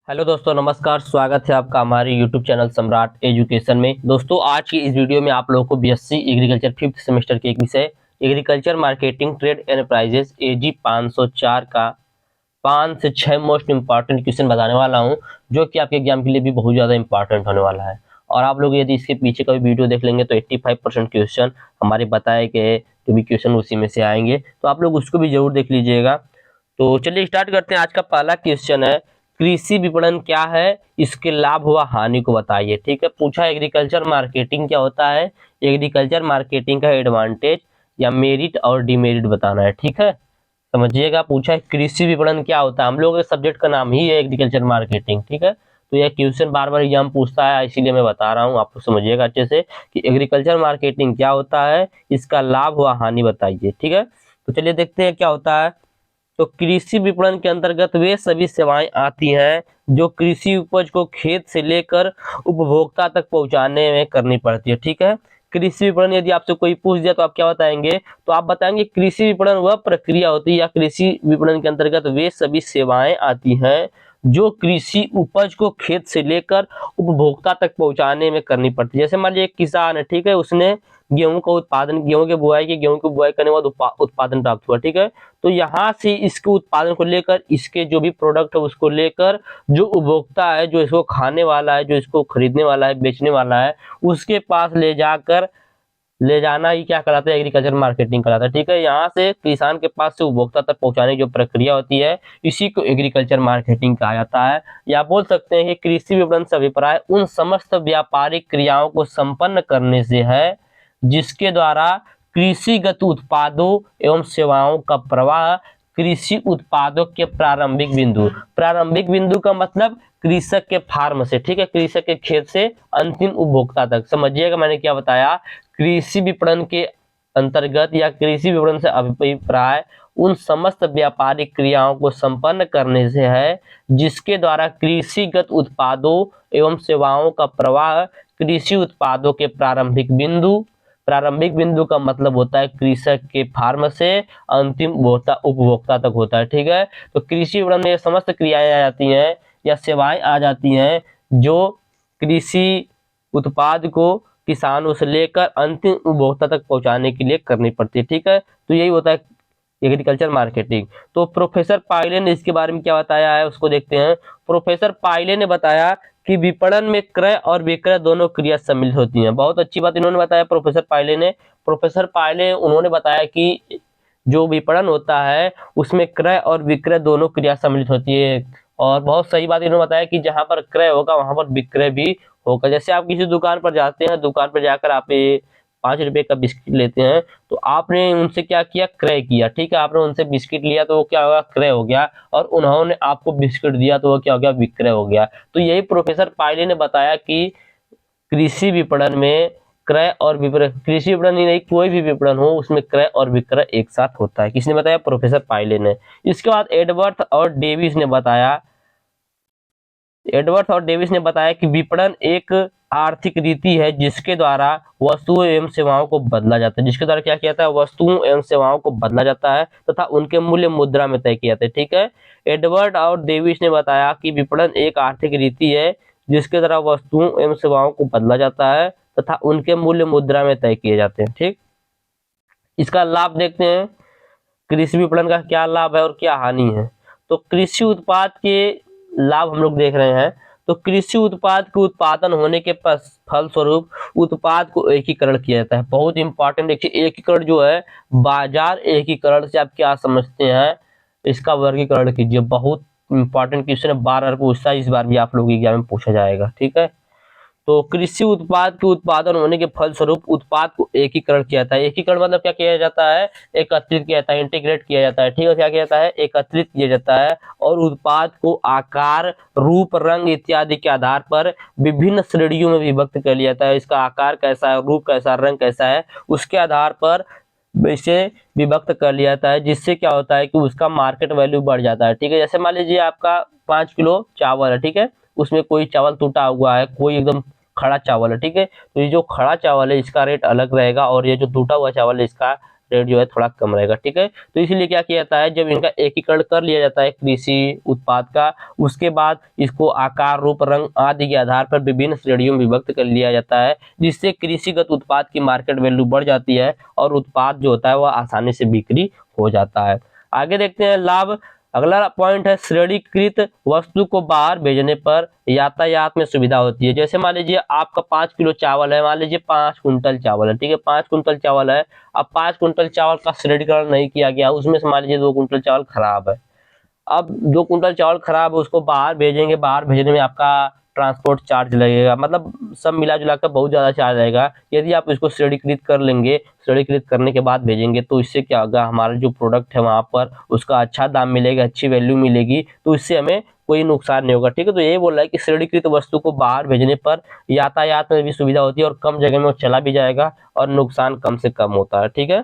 Hello दोस्तों, नमस्कार। स्वागत है आपका हमारे यूट्यूब चैनल सम्राट एजुकेशन में। दोस्तों, आज की इस वीडियो में आप लोगों को बीएससी एग्रीकल्चर 5th सेमेस्टर के एक विषय एग्रीकल्चर मार्केटिंग ट्रेड एंटरप्राइजेस एजी 504 का 5 से 6 मोस्ट इंपॉर्टेंट क्वेश्चन बताने वाला हूं, जो कि आपके एग्जाम के लिए भी बहुत ज़्यादा इंपॉर्टेंट होने वाला है। और आप लोग यदि इसके पीछे का भी वीडियो देख लेंगे तो 85% क्वेश्चन हमारे बताए गए जो भी क्वेश्चन उसी में से आएंगे, तो आप लोग उसको भी जरूर देख लीजिएगा। तो चलिए स्टार्ट करते हैं। आज का पहला क्वेश्चन है, कृषि विपणन क्या है, इसके लाभ व हानि को बताइए। ठीक है, पूछा एग्रीकल्चर मार्केटिंग क्या होता है, एग्रीकल्चर मार्केटिंग का एडवांटेज या मेरिट और डिमेरिट बताना है। ठीक है, समझिएगा। पूछा है कृषि विपणन क्या होता है, हम लोग के सब्जेक्ट का नाम ही है एग्रीकल्चर मार्केटिंग। ठीक है, तो यह क्वेश्चन बार बार एग्जाम पूछता है, इसीलिए मैं बता रहा हूँ, आपको समझिएगा अच्छे से कि एग्रीकल्चर मार्केटिंग क्या होता है, इसका लाभ व हानि बताइए। ठीक है, तो चलिए देखते हैं क्या होता है। तो कृषि विपणन के अंतर्गत वे सभी सेवाएं आती हैं जो कृषि उपज को खेत से लेकर उपभोक्ता तक पहुंचाने में करनी पड़ती है। ठीक है, कृषि विपणन यदि आपसे कोई पूछ दिया तो आप क्या बताएंगे, तो आप बताएंगे कृषि विपणन वह प्रक्रिया होती है या कृषि विपणन के अंतर्गत वे सभी सेवाएं आती हैं जो कृषि उपज को खेत से लेकर उपभोक्ता तक पहुंचाने में करनी पड़ती है। जैसे मान लीजिए एक किसान है, ठीक है, उसने गेहूं का उत्पादन, गेहूं की बुआई करने के बाद उत्पादन प्राप्त हुआ। ठीक है, तो यहाँ से इसके उत्पादन को लेकर, इसके जो भी प्रोडक्ट है उसको लेकर, जो उपभोक्ता है, जो इसको खाने वाला है, जो इसको खरीदने वाला है, बेचने वाला है, उसके पास ले जाना ही क्या कहलाता है, एग्रीकल्चर मार्केटिंग कहलाता है। ठीक है, यहाँ से किसान के पास से उपभोक्ता तक पहुंचाने की जो प्रक्रिया होती है, इसी को एग्रीकल्चर मार्केटिंग कहा जाता है। या बोल सकते हैं कि कृषि विपणन से अभिप्राय उन समस्त व्यापारिक क्रियाओं को संपन्न करने से है जिसके द्वारा कृषिगत उत्पादों एवं सेवाओं का प्रवाह कृषि उत्पादों के प्रारंभिक बिंदु का मतलब कृषक के फार्म से, ठीक है, कृषक के खेत से अंतिम उपभोक्ता तक। समझिएगा मैंने क्या बताया, कृषि विपणन के अंतर्गत या कृषि विपणन से अभिप्राय उन समस्त व्यापारिक क्रियाओं को संपन्न करने से है जिसके द्वारा कृषिगत उत्पादों एवं सेवाओं का प्रवाह कृषि उत्पादों के प्रारंभिक बिंदु का मतलब होता है कृषक के फार्म से अंतिम उपभोक्ता तक होता है। ठीक है, तो कृषि विपणन में समस्त क्रियाएं आ जाती हैं या सेवाएं आ जाती हैं जो कृषि उत्पाद को किसानों से लेकर अंतिम उपभोक्ता तक पहुंचाने के लिए करनी पड़ती है। ठीक है, तो यही होता है एग्रीकल्चर मार्केटिंग। तो प्रोफेसर पाइले ने इसके बारे में क्या बताया है उसको देखते हैं। प्रोफेसर पाइले ने बताया कि विपणन में क्रय और विक्रय दोनों क्रिया सम्मिलित होती हैं। बहुत अच्छी बात इन्होंने बताया प्रोफेसर पाइले ने। उन्होंने बताया कि जो विपणन होता है उसमें क्रय और विक्रय दोनों क्रिया सम्मिलित होती है। और बहुत सही बात इन्होंने बताया कि जहां पर क्रय होगा वहां पर विक्रय भी होगा। जैसे आप किसी दुकान पर जाते हैं, दुकान पर जाकर आप 5 रुपए का बिस्किट लेते हैं, तो आपने उनसे क्या किया, क्रय किया। ठीक है, आपने उनसे बिस्किट लिया तो वो क्या होगा, क्रय हो गया, और उन्होंने आपको बिस्किट दिया तो वो क्या हो गया, विक्रय हो गया। तो यही प्रोफेसर पाइले ने बताया कि कृषि विपणन में क्रय और विक्रय, कृषि विपणन ही नहीं, कोई भी विपणन हो उसमें क्रय और विक्रय एक साथ होता है। किसने बताया, प्रोफेसर पाइले ने। इसके बाद एडवर्थ और डेविस ने बताया कि विपणन एक आर्थिक रीति है जिसके द्वारा वस्तुओं एवं सेवाओं को बदला जाता है। जिसके द्वारा क्या किया जाता है, वस्तुओं एवं सेवाओं को बदला जाता है तथा उनके मूल्य मुद्रा में तय किए जाते हैं। ठीक है, एडवर्ड और डेविस ने बताया कि विपणन एक आर्थिक रीति है जिसके द्वारा वस्तुओं एवं सेवाओं को बदला जाता है तथा उनके मूल्य मुद्रा में तय किए जाते हैं। ठीक, इसका लाभ देखते हैं, कृषि विपणन का क्या लाभ है और क्या हानि है। तो कृषि उत्पाद के लाभ हम लोग देख रहे हैं। तो कृषि उत्पाद के उत्पादन होने के फलस्वरूप उत्पाद को एकीकरण किया जाता है। बहुत इंपॉर्टेंट देखिए, एकीकरण जो है, बाजार एकीकरण से आप क्या समझते हैं, इसका वर्गीकरण कीजिए। बहुत इंपॉर्टेंट क्वेश्चन है, बार बार पूछता है, इस बार भी आप लोग एग्जाम में पूछा जाएगा। ठीक है, तो कृषि उत्पाद के उत्पादन होने के फलस्वरूप उत्पाद को एकीकरण किया जाता है। एकीकरण मतलब क्या किया जाता है, एकत्रित किया जाता है, इंटीग्रेट किया जाता है। ठीक है, क्या किया जाता है, एकत्रित किया जाता है, और उत्पाद को आकार, रूप, रंग इत्यादि के आधार पर विभिन्न श्रेणियों में विभक्त कर लिया जाता है। इसका आकार कैसा है, रूप कैसा, रंग कैसा है, उसके आधार पर इसे विभक्त कर लिया जाता है, जिससे क्या होता है कि उसका मार्केट वैल्यू बढ़ जाता है। ठीक है, जैसे मान लीजिए आपका 5 किलो चावल है, ठीक है, उसमें कोई चावल टूटा हुआ है, कोई एकदम खड़ा चावल है। ठीक है, तो ये जो खड़ा चावल है इसका रेट अलग रहेगा और ये जो टूटा हुआ चावल है इसका रेट जो है थोड़ा कम रहेगा। ठीक है, तो इसीलिए क्या किया जाता है, जब इनका एकीकरण कर लिया जाता है कृषि उत्पाद का, उसके बाद इसको आकार, रूप, रंग आदि के आधार पर विभिन्न श्रेणियों में विभक्त कर लिया जाता है, जिससे कृषिगत उत्पाद की मार्केट वैल्यू बढ़ जाती है और उत्पाद जो होता है वह आसानी से बिक्री हो जाता है। आगे देखते हैं लाभ। अगला पॉइंट है श्रेणीकृत वस्तु को बाहर भेजने पर यातायात में सुविधा होती है। जैसे मान लीजिए आपका 5 किलो चावल है, मान लीजिए 5 कुंटल चावल है, ठीक है, 5 कुंटल चावल है। अब 5 कुंटल चावल का श्रेणीकरण नहीं किया गया, उसमें से मान लीजिए 2 कुंटल चावल खराब है। अब 2 कुंटल चावल खराब है, उसको बाहर भेजेंगे, बाहर भेजने में आपका ट्रांसपोर्ट चार्ज लगेगा, मतलब सब मिला जुला कर बहुत ज़्यादा चार्ज आएगा। यदि आप इसको श्रेणीकृत कर लेंगे, श्रेणीकृत करने के बाद भेजेंगे, तो इससे क्या होगा, हमारा जो प्रोडक्ट है वहाँ पर उसका अच्छा दाम मिलेगा, अच्छी वैल्यू मिलेगी, तो इससे हमें कोई नुकसान नहीं होगा। ठीक है, तो यही बोल रहा है कि श्रेणीकृत वस्तु को बाहर भेजने पर यातायात में भी सुविधा होती है और कम जगह में वो चला भी जाएगा और नुकसान कम से कम होता है। ठीक है,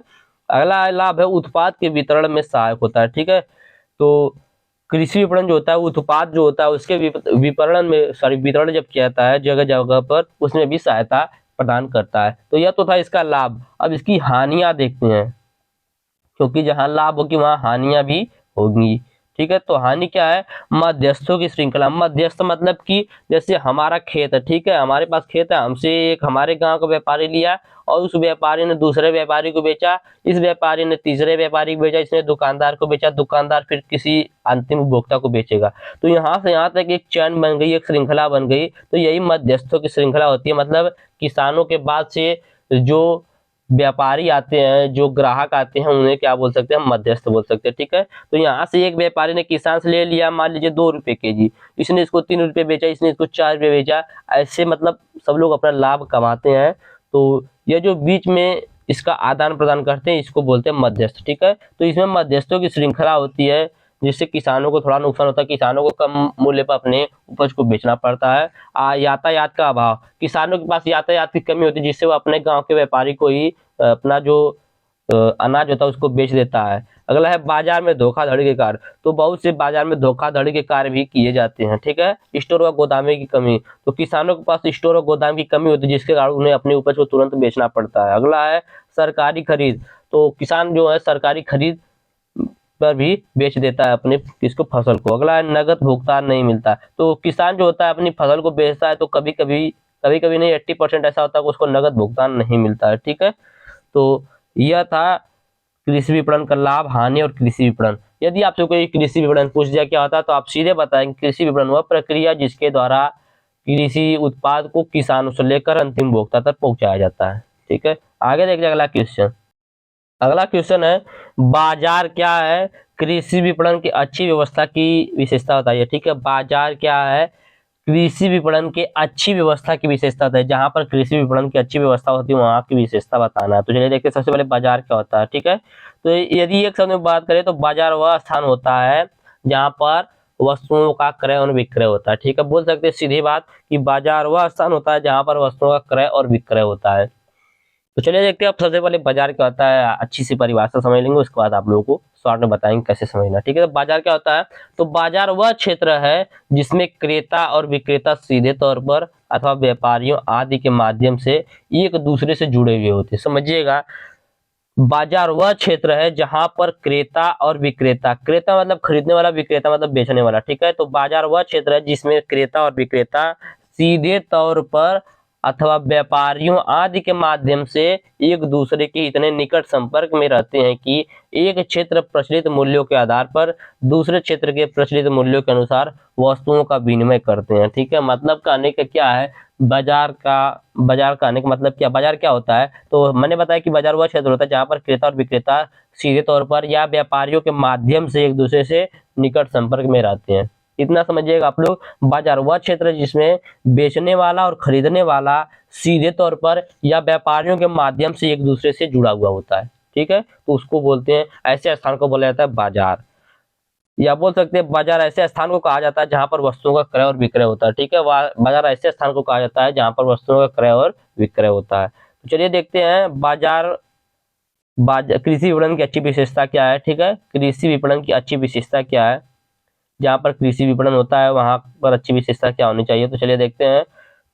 अगला लाभ है उत्पाद के वितरण में सहायक होता है। ठीक है, तो कृषि विपणन जो होता है, उत्पाद जो होता है उसके विपणन में वितरण जब किया जाता है जगह जगह पर, उसमें भी सहायता प्रदान करता है। तो यह तो था इसका लाभ। अब इसकी हानियां देखते हैं, क्योंकि जहां लाभ होगी वहां हानियां भी होंगी। ठीक है, तो हानि क्या है, मध्यस्थों की श्रृंखला। मध्यस्थ मतलब कि जैसे हमारा खेत है, ठीक है, हमारे पास खेत है, हमसे एक हमारे गांव का व्यापारी लिया और उस व्यापारी ने दूसरे व्यापारी को बेचा, इस व्यापारी ने तीसरे व्यापारी को बेचा, इसने दुकानदार को बेचा, दुकानदार फिर किसी अंतिम उपभोक्ता को बेचेगा। तो यहाँ से यहाँ तक एक चैन बन गई, एक श्रृंखला बन गई। तो यही मध्यस्थों की श्रृंखला होती है। मतलब किसानों के बाद से जो व्यापारी आते हैं, जो ग्राहक आते हैं, उन्हें क्या बोल सकते हैं, मध्यस्थ बोल सकते हैं। ठीक है, तो यहाँ से एक व्यापारी ने किसान से ले लिया मान लीजिए 2 रुपए केजी, इसने इसको 3 रुपए बेचा, इसने इसको 4 रुपए बेचा, ऐसे मतलब सब लोग अपना लाभ कमाते हैं। तो यह जो बीच में इसका आदान प्रदान करते हैं, इसको बोलते हैं मध्यस्थ। ठीक है, तो इसमें मध्यस्थों की श्रृंखला होती है, जिससे किसानों को थोड़ा नुकसान होता है, किसानों को कम मूल्य पर अपने उपज को बेचना पड़ता है। यातायात का अभाव, किसानों के पास यातायात की कमी होती है, जिससे वो अपने गांव के व्यापारी को ही अपना जो अनाज होता है उसको बेच देता है। अगला है बाजार में धोखाधड़ी के कार्य। तो बहुत से बाजार में धोखाधड़ी के कार्य भी किए जाते हैं। ठीक है, स्टोर व गोदामे की कमी, तो किसानों के पास स्टोर और गोदाम की कमी होती है, जिसके कारण उन्हें अपनी उपज को तुरंत बेचना पड़ता है। अगला है सरकारी खरीद। तो किसान जो है सरकारी खरीद पर भी बेच देता है अपने किसको, फसल को। अगला है नगद भुगतान नहीं मिलता। तो किसान जो होता है अपनी फसल को बेचता है, तो कभी कभी नहीं 80% ऐसा होता है कि उसको नगद भुगतान नहीं मिलता है। ठीक है, तो यह था कृषि विपणन का लाभ, हानि और कृषि विपणन। यदि आपसे कोई कृषि विपणन पूछ दिया क्या होता है, तो आप सीधे बताएंगे कृषि विपणन वह प्रक्रिया जिसके द्वारा कृषि उत्पाद को किसानों से लेकर अंतिम उपभोक्ता तक पहुंचाया जाता है। ठीक है, आगे देखिए अगला क्वेश्चन। अगला क्वेश्चन है बाजार क्या है, कृषि विपणन की अच्छी व्यवस्था की विशेषता बताइए। ठीक है, बाजार क्या है, कृषि विपणन के अच्छी व्यवस्था की विशेषता है। जहां पर कृषि विपणन की अच्छी व्यवस्था होती है वहां की विशेषता बताना है। तो चलिए देखते हैं सबसे पहले बाजार क्या होता है। ठीक है, तो यदि एक शब्द में बात करें तो बाजार वह स्थान होता है जहां पर वस्तुओं का क्रय और विक्रय होता है। ठीक है, बोल सकते हैं सीधी बात कि बाजार वह स्थान होता है जहां पर वस्तुओं का क्रय और विक्रय होता है। तो चलिए देखते हैं अब सबसे पहले बाजार क्या होता है, अच्छी सी परिभाषा समझ लेंगे, उसके बाद आप लोगों को शॉर्ट में बताएंगे कैसे समझना। ठीक है, तो बाजार क्या होता है, तो बाजार वह क्षेत्र है जिसमें क्रेता और विक्रेता सीधे तौर पर अथवा व्यापारियों आदि के माध्यम से एक दूसरे से जुड़े हुए होते हैं। समझिएगा, बाजार वह क्षेत्र है जहां पर क्रेता और विक्रेता, क्रेता मतलब खरीदने वाला, विक्रेता मतलब बेचने वाला। ठीक है, तो बाजार वह क्षेत्र है जिसमें क्रेता और विक्रेता सीधे तौर पर अथवा व्यापारियों आदि के माध्यम से एक दूसरे के इतने निकट संपर्क में रहते हैं कि एक क्षेत्र प्रचलित मूल्यों के आधार पर दूसरे क्षेत्र के प्रचलित मूल्यों के अनुसार वस्तुओं का विनिमय करते हैं। ठीक है, मतलब कहने का क्या है, बाजार का आने का मतलब क्या, बाजार क्या होता है, तो मैंने बताया कि बाजार वह क्षेत्र होता है जहां पर क्रेता और विक्रेता सीधे तौर पर या व्यापारियों के माध्यम से एक दूसरे से निकट संपर्क में रहते हैं। इतना समझिएगा आप लोग, बाजार वह क्षेत्र है जिसमें बेचने वाला और खरीदने वाला सीधे तौर पर या व्यापारियों के माध्यम से एक दूसरे से जुड़ा हुआ होता है। ठीक है, तो उसको बोलते हैं, ऐसे स्थान को बोला जाता है बाजार, या बोल सकते हैं बाजार ऐसे स्थान को कहा जाता है जहां पर वस्तुओं का क्रय और विक्रय होता है। ठीक है, बाजार ऐसे स्थान को कहा जाता है जहां पर वस्तुओं का क्रय और विक्रय होता है। तो चलिए देखते हैं बाजार कृषि विपणन की अच्छी विशेषता क्या है। ठीक है, कृषि विपणन की अच्छी विशेषता क्या है, जहां पर कृषि विपणन होता है वहां पर अच्छी विशेषता क्या होनी चाहिए। तो चलिए देखते हैं,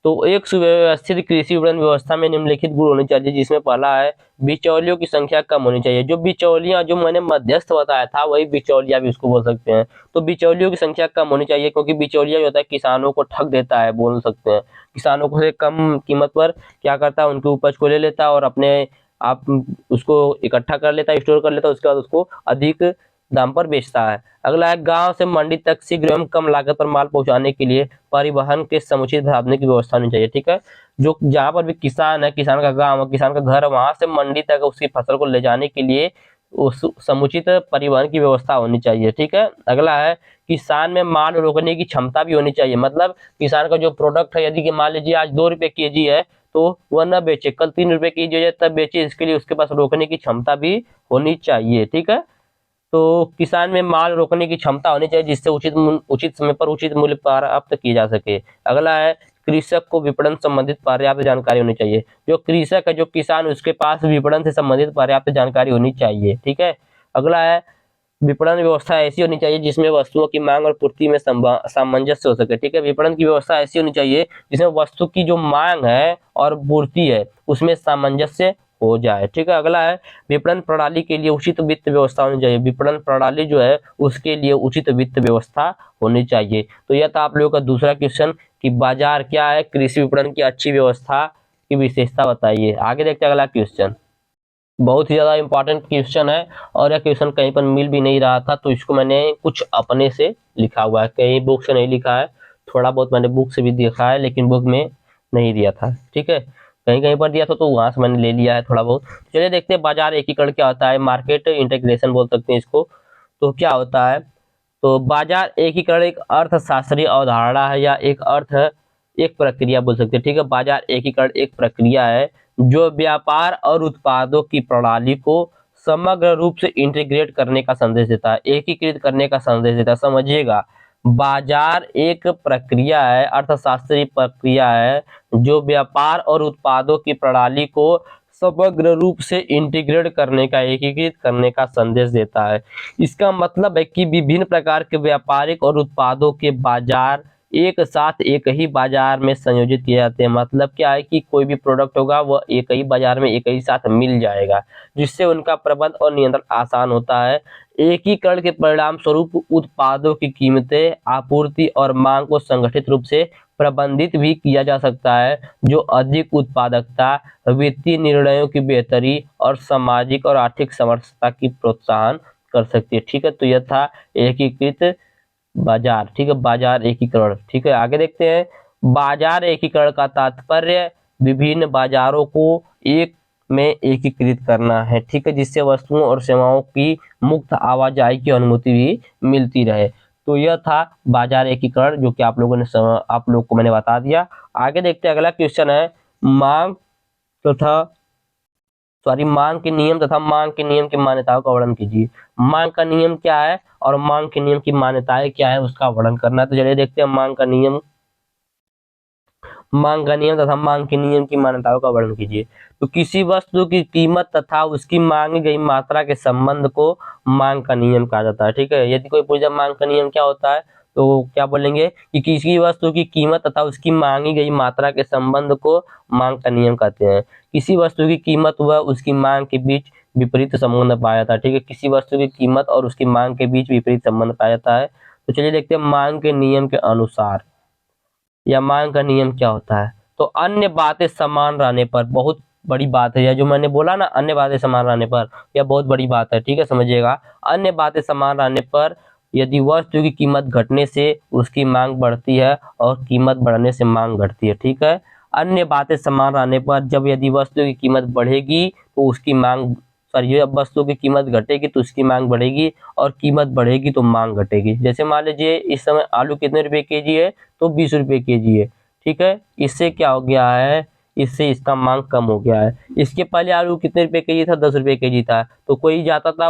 तो एक सुव्यवस्थित कृषि विपणन व्यवस्था में निम्नलिखित गुण होने चाहिए, जिसमें पहला है बिचौलियों की संख्या कम होनी चाहिए। जो बिचौलियां, जो मैंने मध्यस्थ बताया था वही बिचौलिया भी उसको बोल सकते हैं। तो बिचौलियों की संख्या कम होनी चाहिए, क्योंकि बिचौलिया जो होता है किसानों को ठग देता है, बोल सकते हैं। किसानों को से कम कीमत पर क्या करता है, उनकी उपज को ले लेता है और अपने आप उसको इकट्ठा कर लेता है, स्टोर कर लेता है, उसके बाद उसको अधिक दाम पर बेचता है। अगला है गांव से मंडी तक शीघ्र एवं कम लागत पर माल पहुंचाने के लिए परिवहन के समुचित साधन की व्यवस्था होनी चाहिए। ठीक है, जो जहाँ पर भी किसान है, किसान का गांव है, किसान का घर है, वहां से मंडी तक उसकी फसल को ले जाने के लिए उस समुचित परिवहन की व्यवस्था होनी चाहिए। ठीक है, अगला है किसान में माल रोकने की क्षमता भी होनी चाहिए। मतलब किसान का जो प्रोडक्ट है, यदि कि मान लीजिए आज 2 रुपए केजी है, तो वह न बेचे, कल 3 रुपए केजी हो जाए तब बेचे, इसके लिए उसके पास रोकने की क्षमता भी होनी चाहिए। ठीक है, तो किसान में माल रोकने की क्षमता होनी चाहिए, जिससे उचित समय पर उचित मूल्य प्राप्त किया जा सके। अगला है कृषक को विपणन संबंधित पर्याप्त जानकारी होनी चाहिए। जो कृषक है, जो किसान, उसके पास विपणन से संबंधित पर्याप्त जानकारी होनी चाहिए। ठीक है, अगला है विपणन व्यवस्था ऐसी होनी चाहिए जिसमें वस्तुओं की मांग और पूर्ति में सामंजस्य हो सके। ठीक है, विपणन की व्यवस्था ऐसी होनी चाहिए जिसमें वस्तु की जो मांग है और पूर्ति है उसमें सामंजस्य हो जाए। ठीक है, अगला है विपणन प्रणाली के लिए उचित वित्त व्यवस्था होनी चाहिए। विपणन प्रणाली जो है उसके लिए उचित वित्त व्यवस्था होनी चाहिए। तो यह था आप लोगों का दूसरा क्वेश्चन कि बाजार क्या है, कृषि विपणन की अच्छी व्यवस्था की विशेषता बताइए। आगे देखते हैं अगला क्वेश्चन। बहुत ही ज्यादा इंपॉर्टेंट क्वेश्चन है और यह क्वेश्चन कहीं पर मिल भी नहीं रहा था, तो इसको मैंने कुछ अपने से लिखा हुआ है, कहीं बुक से नहीं लिखा है। थोड़ा बहुत मैंने बुक से भी देखा है, लेकिन बुक में नहीं दिया था। ठीक है, कहीं कहीं पर दिया था तो वहां से मैंने ले लिया है थोड़ा बहुत। चलिए देखते हैं बाजार एकीकरण क्या होता है, मार्केट इंटीग्रेशन बोल सकते हैं इसको। तो क्या होता है, तो बाजार एकीकरण एक अर्थशास्त्रीय अवधारणा है या एक प्रक्रिया बोल सकते हैं। ठीक है, बाजार एकीकरण एक प्रक्रिया है जो व्यापार और उत्पादों की प्रणाली को समग्र रूप से इंटीग्रेट करने का संदेश देता है, एकीकृत करने का संदेश देता है। समझिएगा, बाजार एक प्रक्रिया है, अर्थशास्त्रीय प्रक्रिया है जो व्यापार और उत्पादों की प्रणाली को समग्र रूप से इंटीग्रेट करने का, एकीकृत करने का संदेश देता है। इसका मतलब है कि विभिन्न प्रकार के व्यापारिक और उत्पादों के बाजार एक साथ एक ही बाजार में संयोजित किए जाते हैं। मतलब क्या है कि कोई भी प्रोडक्ट होगा वह एक ही बाजार में एक ही साथ मिल जाएगा, जिससे उनका प्रबंध और नियंत्रण आसान होता है। एकीकरण के परिणाम स्वरूप उत्पादों की कीमतें, आपूर्ति और मांग को संगठित रूप से प्रबंधित भी किया जा सकता है, जो अधिक उत्पादकता, वित्तीय निर्णयों की बेहतरी और सामाजिक और आर्थिक समरसता की प्रोत्साहन कर सकती है। ठीक है, तो यह था एकीकृत बाजार। ठीक है, बाजार एकीकरण। ठीक है, आगे देखते हैं। बाजार एकीकरण का तात्पर्य विभिन्न बाजारों को एक में एकीकृत करना है। ठीक है, जिससे वस्तुओं और सेवाओं की मुक्त आवाजाही की अनुमति भी मिलती रहे। तो यह था बाजार एकीकरण, जो कि आप लोग को मैंने बता दिया। आगे देखते हैं, अगला क्वेश्चन है मांग के नियम तथा मांग के नियम की मान्यताओं का वर्णन कीजिए। मांग का नियम क्या है और मांग के नियम की मान्यताएं क्या है, उसका वर्णन करना है। तो चलिए देखते हैं मांग का नियम तथा मांग के नियम की मान्यताओं का वर्णन कीजिए। तो किसी वस्तु की कीमत तथा उसकी मांगी गई मात्रा के संबंध को मांग का नियम कहा जाता है। ठीक है, यदि कोई पूछे मांग का नियम क्या होता है, तो क्या बोलेंगे कि किसी वस्तु की कीमत तथा उसकी मांगी गई मात्रा के संबंध को मांग का नियम कहते हैं। किसी वस्तु की कीमत व उसकी मांग के बीच विपरीत संबंध पाया जाता है। ठीक है, किसी वस्तु की कीमत और उसकी मांग के बीच विपरीत संबंध पाया जाता है। तो चलिए देखते हैं मांग के नियम के अनुसार या मांग का नियम क्या होता है। तो अन्य बातें समान रहने पर, बहुत बड़ी बात है, या जो मैंने बोला ना, अन्य बातें समान रहने पर, यह बहुत बड़ी बात है। ठीक है, समझिएगा, अन्य बातें समान रहने पर यदि वस्तु की कीमत घटने से उसकी मांग बढ़ती है और कीमत बढ़ने से मांग घटती है। ठीक है, अन्य बातें समान रहने पर जब यदि वस्तु की कीमत बढ़ेगी तो उसकी मांग, सॉरी, जब वस्तु की कीमत घटेगी तो उसकी मांग बढ़ेगी और कीमत बढ़ेगी तो मांग घटेगी। जैसे मान लीजिए इस समय आलू कितने रुपए केजी है, तो 20 रुपए केजी है। ठीक है, इससे क्या हो गया है, इससे इसका मांग कम हो गया है। इसके पहले आलू कितने रुपए केजी था, 10 रुपए केजी था, तो कोई जाता था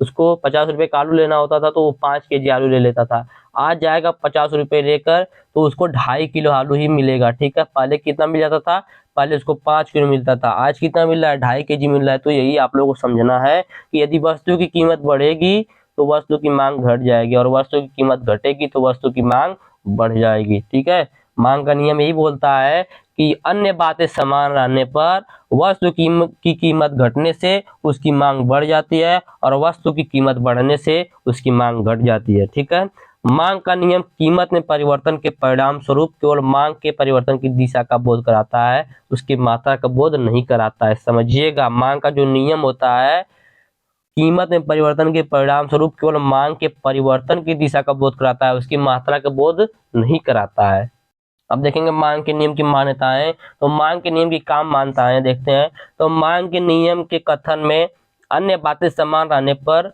उसको 50 रुपए का आलू लेना होता था तो वो 5 केजी आलू ले लेता था। आज जाएगा 50 रुपए लेकर तो उसको 2.5 किलो आलू ही मिलेगा। ठीक है, पहले कितना मिल जाता था, पहले उसको 5 किलो मिलता था, आज कितना मिल रहा है, 2.5 केजी मिल रहा है। तो यही आप लोगों को समझना है कि यदि वस्तु की कीमत बढ़ेगी तो वस्तु की मांग घट जाएगी और वस्तु की कीमत घटेगी तो वस्तु की मांग बढ़ जाएगी। ठीक है, मांग का नियम यही बोलता है कि अन्य बातें समान रहने पर वस्तु की कीमत घटने से उसकी मांग बढ़ जाती है और वस्तु की कीमत बढ़ने से उसकी मांग घट जाती है। ठीक है, मांग का नियम कीमत में परिवर्तन के परिणाम स्वरूप केवल मांग के परिवर्तन की दिशा का बोध कराता है, उसकी मात्रा का बोध नहीं कराता है। समझिएगा, मांग का जो नियम होता है कीमत में परिवर्तन के परिणाम स्वरूप केवल मांग के परिवर्तन की दिशा का बोध कराता है, उसकी मात्रा का बोध नहीं कराता है। अब देखेंगे मांग के नियम की मान्यताएं। तो मांग के नियम की काम मान्यताएं देखते हैं। तो मांग के नियम के कथन में अन्य बातें समान रहने पर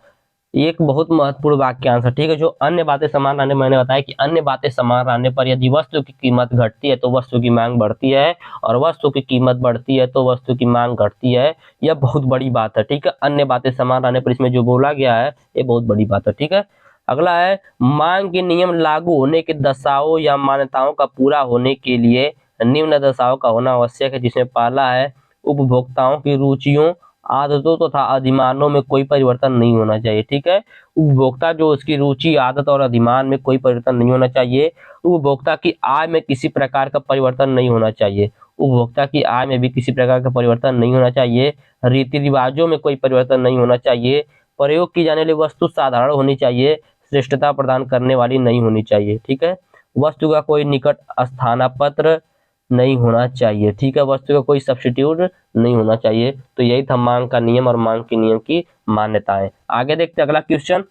एक बहुत महत्वपूर्ण वाक्यांश है। ठीक है, जो अन्य बातें समान रहने, मैंने बताया कि अन्य बातें समान रहने पर यदि वस्तु की कीमत घटती है तो वस्तु की मांग बढ़ती है और वस्तु की कीमत बढ़ती है तो वस्तु की मांग घटती है। यह बहुत बड़ी बात है। ठीक है, अन्य बातें समान रहने पर इसमें जो बोला गया है ये बहुत बड़ी बात है। ठीक है, अगला है मांग के नियम लागू होने के दशाओं या मान्यताओं का पूरा होने के लिए निम्न दशाओं का होना आवश्यक है, जिसमें पहला है उपभोक्ताओं की रुचियों, आदतों तथा अधिमानों में कोई परिवर्तन नहीं होना चाहिए। ठीक है, उपभोक्ता जो उसकी रुचि, आदत और अधिमान में कोई परिवर्तन नहीं होना चाहिए। उपभोक्ता की आय में किसी प्रकार का परिवर्तन नहीं होना चाहिए। उपभोक्ता की आय में भी किसी प्रकार का परिवर्तन नहीं होना चाहिए। रीति रिवाजों में कोई परिवर्तन नहीं होना चाहिए। प्रयोग की जाने वाली वस्तु साधारण होनी चाहिए, श्रेष्ठता प्रदान करने वाली नहीं होनी चाहिए। ठीक है, वस्तु का कोई निकट स्थानापन्न नहीं होना चाहिए। ठीक है, वस्तु का कोई सब्स्टिट्यूट नहीं होना चाहिए। तो यही था मांग का नियम और मांग के नियम की मान्यताएं। आगे देखते हैं अगला क्वेश्चन।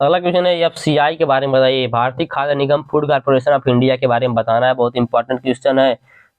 अगला क्वेश्चन है एफसीआई के बारे में बताइए। भारतीय खाद्य निगम फूड कॉर्पोरेशन ऑफ इंडिया के बारे में बताना है। बहुत इंपॉर्टेंट क्वेश्चन है,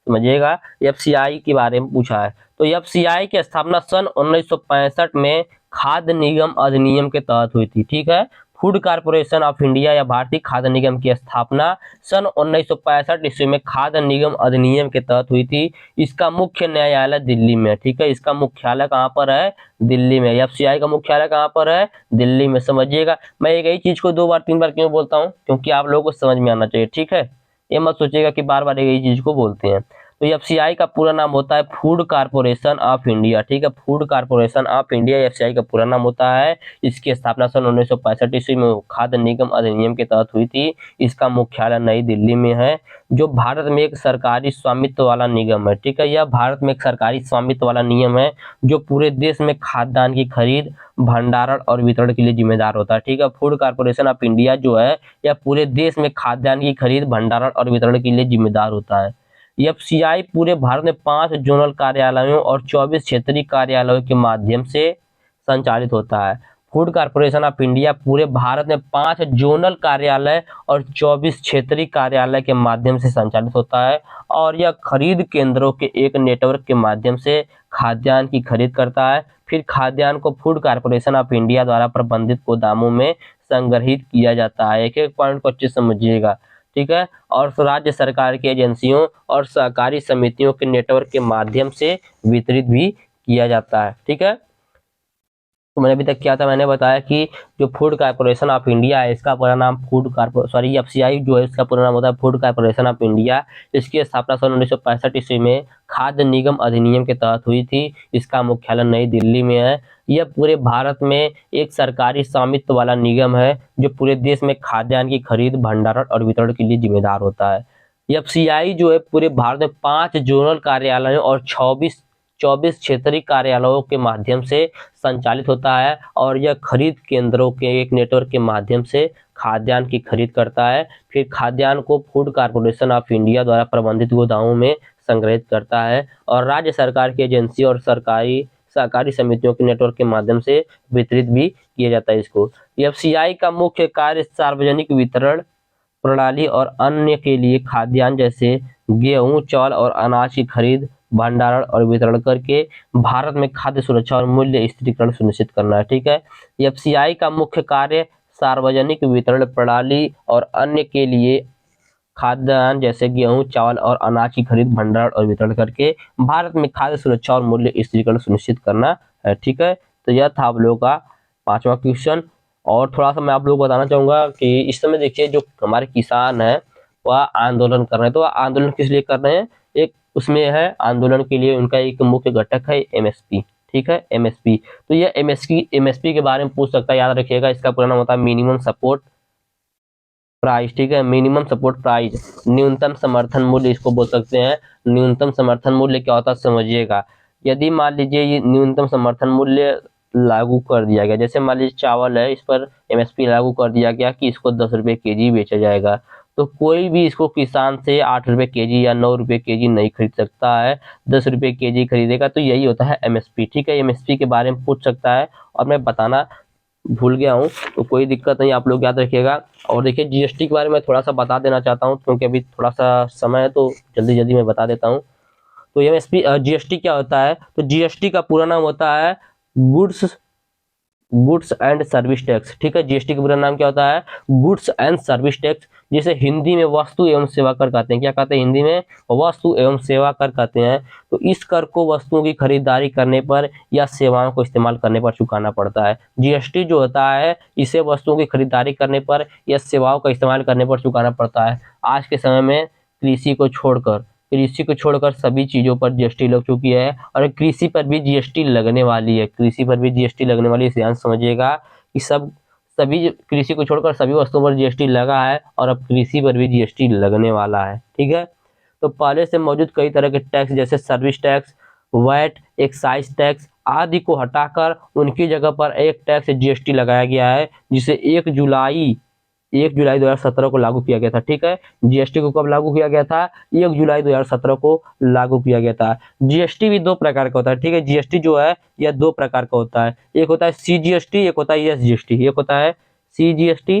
समझिएगा। एफसीआई के बारे में पूछा है। तो एफसीआई की स्थापना सन 1965 में खाद्य निगम अधिनियम के तहत हुई थी। ठीक है, फूड कॉर्पोरेशन ऑफ इंडिया या भारतीय खाद्य निगम की स्थापना सन 1965 ईस्वी में खाद्य निगम अधिनियम के तहत हुई थी। इसका मुख्य न्यायालय दिल्ली में। ठीक है, इसका मुख्यालय कहाँ पर है? दिल्ली में। एफसीआई का मुख्यालय कहाँ पर है? दिल्ली में। समझिएगा, मैं एक ही चीज को 2 बार 3 बार क्यों बोलता हूँ, क्योंकि आप लोगों को समझ में आना चाहिए। ठीक है, ये मत सोचिएगा कि बार बार एक ही चीज को बोलते हैं। तो एफसीआई का पूरा नाम होता है फूड कॉर्पोरेशन ऑफ इंडिया। ठीक है, food corporation of India FCI का पूरा नाम होता है। इसकी स्थापना सन 1965 ईस्वी में खाद्य निगम अधिनियम के तहत हुई थी। इसका मुख्यालय नई दिल्ली में है, जो भारत में एक सरकारी स्वामित्व वाला निगम है। ठीक है, यह भारत में एक सरकारी स्वामित्व वाला नियम है जो पूरे देश में खाद्यान्न की खरीद, भंडारण और वितरण के लिए जिम्मेदार होता है। ठीक है, फूड कॉर्पोरेशन ऑफ इंडिया जो है यह पूरे देश में खाद्यान्न की खरीद, भंडारण और वितरण के लिए जिम्मेदार होता है। एफसीआई पूरे भारत में 5 जोनल कार्यालयों और 24 क्षेत्रीय कार्यालयों के माध्यम से संचालित होता है। फूड कॉर्पोरेशन ऑफ इंडिया पूरे भारत में 5 जोनल कार्यालय और 24 क्षेत्रीय कार्यालय के माध्यम से संचालित होता है और यह खरीद केंद्रों के एक नेटवर्क के माध्यम से खाद्यान्न की खरीद करता है। फिर खाद्यान्न को फूड कॉर्पोरेशन ऑफ इंडिया द्वारा प्रबंधित गोदामों में संग्रहित किया जाता है। एक एक पॉइंट को अच्छे से समझिएगा। ठीक है, और राज्य सरकार की एजेंसियों और सहकारी समितियों के नेटवर्क के माध्यम से वितरित भी किया जाता है। ठीक है, तो मैंने अभी तक क्या था, मैंने बताया कि जो फूड कॉर्पोरेशन ऑफ इंडिया है इसका पूरा नाम एफसीआई जो है इसका पूरा नाम होता है फूड कॉर्पोरेशन ऑफ इंडिया। इसकी स्थापना सन 1965 ईस्वी में खाद्य निगम अधिनियम के तहत हुई थी। इसका मुख्यालय नई दिल्ली में है। यह पूरे भारत में एक सरकारी स्वामित्व वाला निगम है जो पूरे देश में खाद्यान्न की खरीद, भंडारण और वितरण के लिए जिम्मेदार होता है। एफसीआई जो है पूरे भारत में 5 जोनल कार्यालयों और 24 क्षेत्रीय कार्यालयों के माध्यम से संचालित होता है और यह खरीद केंद्रों के एक नेटवर्क के माध्यम से खाद्यान्न की खरीद करता है। फिर खाद्यान्न को फूड कॉर्पोरेशन ऑफ इंडिया द्वारा प्रबंधित गोदामों में संग्रहित करता है और राज्य सरकार की एजेंसी और सहकारी समितियों के नेटवर्क के माध्यम से वितरित भी किया जाता है। इसको एफसीआई का मुख्य कार्य सार्वजनिक वितरण प्रणाली और अन्य के लिए खाद्यान्न जैसे गेहूं, चावल और अनाज की खरीद, भंडारण और वितरण करके भारत में खाद्य सुरक्षा और मूल्य स्थिरीकरण सुनिश्चित करना है। ठीक है, एफसीआई का मुख्य कार्य सार्वजनिक वितरण प्रणाली और अन्य के लिए खाद्यान्न जैसे गेहूं, चावल और अनाज की खरीद, भंडारण और वितरण करके भारत में खाद्य सुरक्षा और मूल्य स्थिरीकरण सुनिश्चित करना है। ठीक है, तो यह था आप लोगों का 5वां क्वेश्चन। और थोड़ा सा मैं आप लोगों को बताना चाहूंगा कि इस समय देखिए जो हमारे किसान है वह आंदोलन कर रहे हैं। तो आंदोलन किस लिए कर रहे हैं? एक उसमें है आंदोलन के लिए उनका एक मुख्य घटक है एमएसपी। ठीक है, एमएसपी। तो यह एमएसपी के बारे में पूछ सकता है, याद रखिएगा। इसका पूरा नाम होता है मिनिमम सपोर्ट प्राइस, ठीक है। मिनिमम सपोर्ट प्राइस, न्यूनतम समर्थन मूल्य इसको बोल सकते हैं। न्यूनतम समर्थन मूल्य क्या होता है समझिएगा। यदि मान लीजिए ये न्यूनतम समर्थन मूल्य लागू कर दिया गया, जैसे मान लीजिए चावल है, इस पर एमएसपी लागू कर दिया गया कि इसको 10 रुपये केजी बेचा जाएगा, तो कोई भी इसको किसान से 8 रुपये केजी या 9 रुपये केजी नहीं खरीद सकता है, 10 रुपये केजी खरीदेगा। तो यही होता है एमएसपी, ठीक है। एमएसपी के बारे में पूछ सकता है और मैं बताना भूल गया हूँ, तो कोई दिक्कत नहीं, आप लोग याद रखिएगा। और देखिए जीएसटी के बारे में थोड़ा सा बता देना चाहता हूँ, क्योंकि अभी थोड़ा सा समय है तो जल्दी जल्दी मैं बता देता हूँ। तो एमएसपी जीएसटी क्या होता है, तो जीएसटी का पूरा नाम होता है गुड्स एंड सर्विस टैक्स, ठीक है। जीएसटी का पूरा नाम क्या होता है, गुड्स एंड सर्विस टैक्स, जिसे हिंदी में वस्तु एवं सेवा कर कहते हैं। क्या कहते हैं हिंदी में, वस्तु एवं सेवा कर कहते हैं। तो इस कर को वस्तुओं की खरीदारी करने पर या सेवाओं को इस्तेमाल करने पर चुकाना पड़ता है। जीएसटी जो होता है इसे वस्तुओं की खरीदारी करने पर या सेवाओं का इस्तेमाल करने पर चुकाना पड़ता है। आज के समय में कृषि को छोड़कर सभी चीजों पर जीएसटी लग चुकी है, और कृषि पर भी जीएसटी लगने वाली है। कृषि पर भी जीएसटी लगने वाली है, ध्यान समझिएगा कि सभी कृषि को छोड़कर सभी वस्तुओं पर जीएसटी लगा है, और अब कृषि पर भी जीएसटी लगने वाला है, ठीक है। तो पहले से मौजूद कई तरह के टैक्स जैसे service tax, VAT, excise tax आदि को हटाकर उनकी जगह पर एक टैक्स जीएसटी लगाया गया है, जिसे 1 जुलाई 2017 को लागू किया गया था, ठीक है। जीएसटी को कब लागू किया गया था, 1 जुलाई 2017 को लागू किया गया था। जीएसटी भी 2 प्रकार का होता है, ठीक है। जीएसटी जो है यह 2 प्रकार का होता है, एक होता है सीजीएसटी, एक होता है एसजीएसटी। एक होता है सीजीएसटी,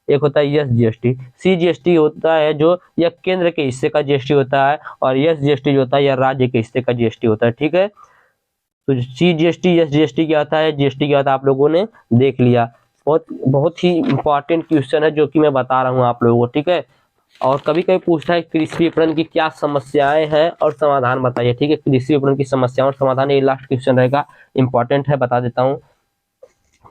एक होता है एसजीएसटी। सीजीएसटी होता है जो यह केंद्र के हिस्से का जीएसटी होता है, और एसजीएसटी जो होता है यह राज्य के हिस्से का जीएसटी होता है, ठीक है। तो सीजीएसटी एसजीएसटी क्या होता है, जीएसटी क्या होता है, आप लोगों ने देख लिया। बहुत ही इंपॉर्टेंट क्वेश्चन है जो कि मैं बता रहा हूँ आप लोगों को, ठीक है। और कभी कभी पूछता है कृषि विपणन की क्या समस्याएं हैं और समाधान बताइए, ठीक है। कृषि विपणन की समस्याओं और समाधान, ये लास्ट क्वेश्चन रहेगा, इंपॉर्टेंट है, बता देता हूँ।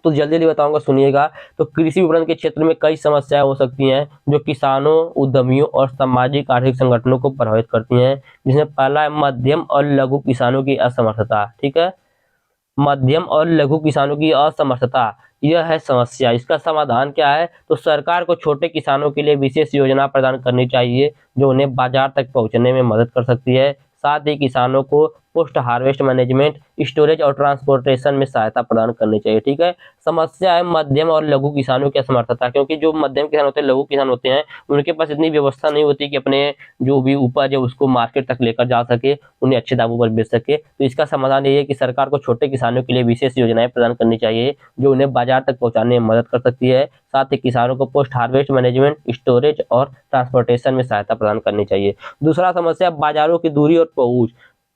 तो जल्दी जल्दी बताऊंगा, सुनिएगा। तो कृषि विपणन के क्षेत्र में कई समस्याएं हो सकती हैं जो किसानों, उद्यमियों और सामाजिक आर्थिक संगठनों को प्रभावित करती हैं, जिसमें पहला है मध्यम और लघु किसानों की असमर्थता, ठीक है। मध्यम और लघु किसानों की असमर्थता, यह है समस्या। इसका समाधान क्या है, तो सरकार को छोटे किसानों के लिए विशेष योजना प्रदान करनी चाहिए जो उन्हें बाजार तक पहुंचने में मदद कर सकती है। साथ ही किसानों को पोस्ट हार्वेस्ट मैनेजमेंट, स्टोरेज और ट्रांसपोर्टेशन में सहायता प्रदान करनी चाहिए, ठीक है। समस्या है मध्यम और लघु किसानों की असमर्थता, क्योंकि जो मध्यम किसान होते हैं, लघु किसान होते हैं, उनके पास इतनी व्यवस्था नहीं होती कि अपने जो भी उपज है उसको मार्केट तक लेकर जा सके, उन्हें अच्छे दामों पर बेच सके। तो इसका समाधान ये है कि सरकार को छोटे किसानों के लिए विशेष योजनाएं प्रदान करनी चाहिए जो उन्हें बाजार तक पहुंचाने में मदद कर सकती है। साथ ही किसानों को पोस्ट हार्वेस्ट मैनेजमेंट, स्टोरेज और ट्रांसपोर्टेशन में सहायता प्रदान करनी चाहिए। दूसरा समस्या बाजारों की दूरी और पहुंच।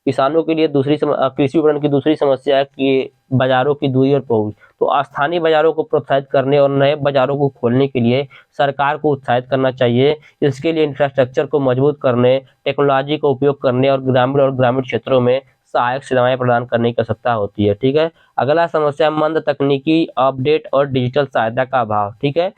किसानों के लिए कृषि विपणन की दूसरी समस्या है कि बाजारों की दूरी और पहुंच। तो स्थानीय बाजारों को प्रोत्साहित करने और नए बाजारों को खोलने के लिए सरकार को उत्साहित करना चाहिए। इसके लिए इंफ्रास्ट्रक्चर को मजबूत करने, टेक्नोलॉजी का उपयोग करने और ग्रामीण क्षेत्रों में सहायक सेवाएं प्रदान करने की आवश्यकता होती है, ठीक है। अगला समस्या मंद तकनीकी अपडेट और डिजिटल सहायता का अभाव, ठीक है।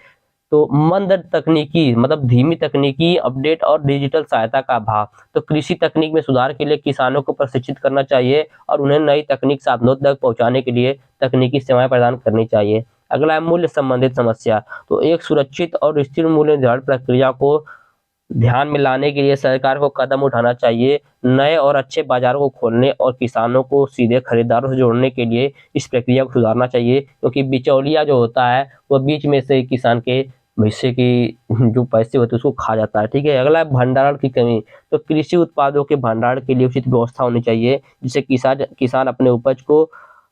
तो मंद तकनीकी मतलब धीमी तकनीकी अपडेट और डिजिटल सहायता का अभाव। तो कृषि तकनीक में सुधार के लिए किसानों को प्रशिक्षित करना चाहिए और उन्हें नई तकनीक साधनों तक पहुंचाने के लिए तकनीकी सेवाएं प्रदान करनी चाहिए। अगला है मूल्य संबंधित समस्या। तो एक सुरक्षित और स्थिर मूल्य निर्धारण प्रक्रिया को ध्यान में लाने के लिए सरकार को कदम उठाना चाहिए। नए और अच्छे बाजारों को खोलने और किसानों को सीधे खरीदारों से जोड़ने के लिए इस प्रक्रिया को सुधारना चाहिए, क्योंकि बिचौलिया जो होता है वह बीच में से किसान के भविष्य की जो पैसे होते हैं उसको खा जाता है, ठीक है। अगला है भंडारण की कमी। तो कृषि उत्पादों के भंडारण के लिए उचित व्यवस्था होनी चाहिए जिससे किसान अपने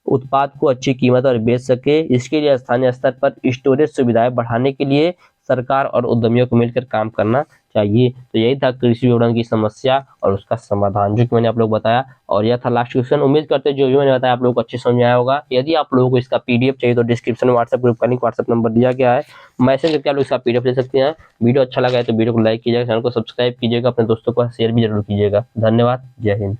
उत्पाद को अच्छी कीमत पर बेच सके। इसके लिए स्थानीय स्तर पर स्टोरेज सुविधाएं बढ़ाने के लिए सरकार और उद्यमियों को मिलकर काम करना चाहिए। तो यही था कृषि विपणन की समस्या और उसका समाधान जो कि मैंने आप लोग बताया, और यह था लास्ट क्वेश्चन। उम्मीद करते हैं जो भी मैंने बताया आप लोगों को अच्छे समझ में आया होगा। यदि आप लोगों को इसका पीडीएफ चाहिए तो डिस्क्रिप्शन में व्हाट्सएप ग्रुप का लिंक, व्हाट्सएप नंबर दिया गया है, मैसेज करके आप लोग इसका पीडीएफ ले सकते हैं। वीडियो अच्छा लगा है तो वीडियो को लाइक कीजिएगा, चैनल को सब्सक्राइब कीजिएगा, अपने दोस्तों को शेयर भी जरूर कीजिएगा। धन्यवाद, जय हिंद।